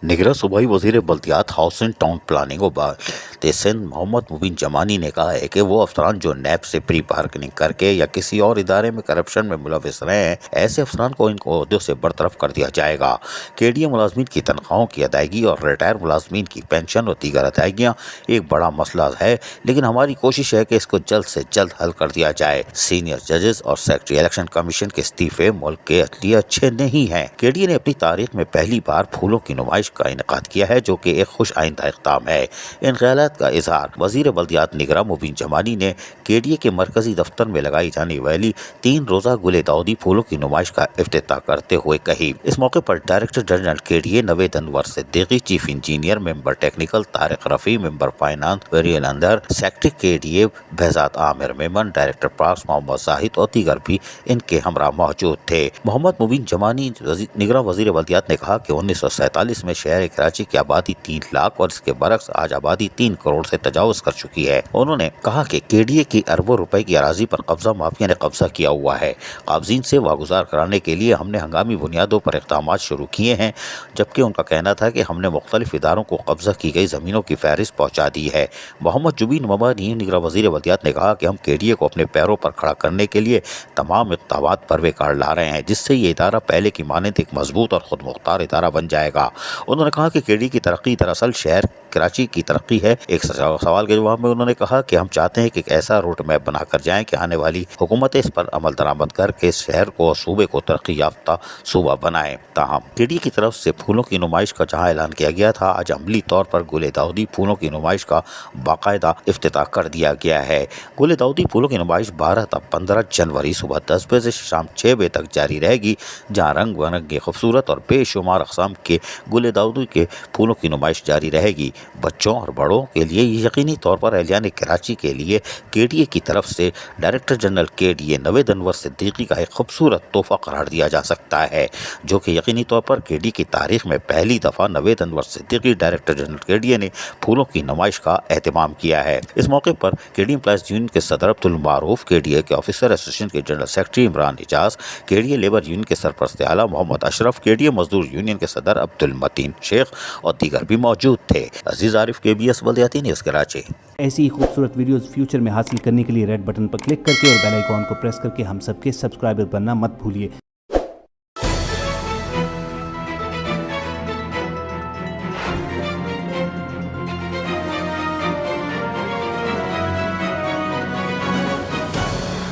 निगरां सूबाई वज़ीर बल्दियात, housing, town planning और बात सिंध मोहम्मद मुबीन जमानी ने कहा है कि वो अफसरान जो नैब से प्री बार्गेनिंग करके या किसी और इदारे में करप्शन में मुलविस रहे हैं, ऐसे अफसरान को इनको ओहदों से बरतरफ कर दिया जाएगा। केडीए मुलाजमीन की तनख्वाहों की अदायगी और रिटायर मुलाजमीन की पेंशन और दीगर अदायगियाँ एक बड़ा मसला है, लेकिन हमारी कोशिश है कि इसको जल्द से जल्द हल कर दिया जाए। सीनियर जजेस और सेक्रेटरी इलेक्शन कमीशन के इस्तीफे मुल्क के लिए अच्छे नहीं हैं। केडीए ने अपनी तारीख में पहली बार फूलों की नुमाइश का इनेकाद किया है, जो कि एक खुश आइंदा इक़दाम है। इन ख्यालात का इजहार वज़ीर बल्दियात निगरां मुबीन जमानी ने केडीए के मरकजी दफ्तर में लगाई जाने वाली 3 रोज़ा गुले दाऊदी फूलों की नुमाइश का इफ्तिताह करते हुए कही। इस मौके पर director general KDA Naveed Anwar Siddiqui, chief engineer member technical Tariq Rafi, member finance वेरियल अंदर, secretary KDA Behzad Amir Memon, director parks Mohammad Zahid और दीगर भी इनके हमरा मौजूद थे। मोहम्मद मुबीन जमानी निगरां वज़ीर बल्दियात ने कहा कि 1947 में शहर कराची की आबादी 3 लाख और इसके बरक्स आज आबादी 3 करोड़ से तजावुज कर चुकी है। उन्होंने कहा कि केडीए की अरबों रुपए की अराजी पर कब्जा माफिया ने कब्जा किया हुआ है। काबजीन से वागुजार कराने के लिए हमने हंगामी बुनियादों पर इक़दाम शुरू किए हैं, जबकि उनका कहना था कि हमने मुख्तलिफ इदारों को कब्जा की गई ज़मीनों की फहरिस्त पहुँचा दी है। मोहम्मद जुबीन ममानी निगरां वज़ीर बल्दियात ने कहा कि हम केडीए को अपने पैरों पर खड़ा करने के लिए तमाम इक़दामात परवेकार ला रहे हैं, जिससे ये इदारा पहले की मानद एक मजबूत और खुद मुख्तार इदारा बन जाएगा। उन्होंने कहा कि केडीए की तरक्की दरअसल शहर कराची की तरक्की है। एक सवाल के जवाब में उन्होंने कहा कि हम चाहते हैं कि एक ऐसा रोड मैप बनाकर जाएं कि आने वाली हुकूमतें इस पर अमल दरामद करके इस शहर को और सूबे को तरक्की याफ्ता सूबा बनाएं। ताहम केडीए की तरफ से फूलों की नुमाइश का जहां ऐलान किया गया था, आज अमली तौर पर गुले दाऊदी फूलों की नुमाइश का बाकायदा इफ्तिताह कर दिया गया है। गुले दाऊदी फूलों की नुमाइश 15 जनवरी सुबह 10 बजे से शाम 6 बजे तक जारी रहेगी, जहाँ रंग बिरंगे खूबसूरत और बेशुमार अक़साम के गुले दाऊदी के फूलों की नुमाइश जारी रहेगी। बच्चों और बड़ों के लिए यकीनी तौर पर अहलियान कराची के लिए केडीए की तरफ से director general KDA Naveed Anwar Siddiqui का एक खूबसूरत तोहफा करार दिया जा सकता है, जो कि यकीनी तौर पर केडीए की तारीख में पहली दफ़ा Naved Anwar Siddiqui director general KDA ने फूलों की नुमाइश का एहतमाम किया है। इस मौके पर केडीए एम्प्लॉइज यूनियन के सदर अब्दुल मारूफ, केडीए के ऑफिसर एसोसिएशन के general secretary Imran Ijaz, KDA labour union के सरपरस्त आला मोहम्मद अशरफ, केडीए मजदूर यूनियन के सदर अब्दुल मतीन शेख और दीगर भी मौजूद थे। अजीज आरिफ, KBS बल्दियाती न्यूज़ कराची। ऐसी ही खूबसूरत वीडियोस फ्यूचर में हासिल करने के लिए रेड बटन पर क्लिक करके और बेल आइकॉन को प्रेस करके हम सबके सब्सक्राइबर बनना मत भूलिए।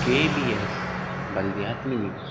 KBS बल्दियाती न्यूज़।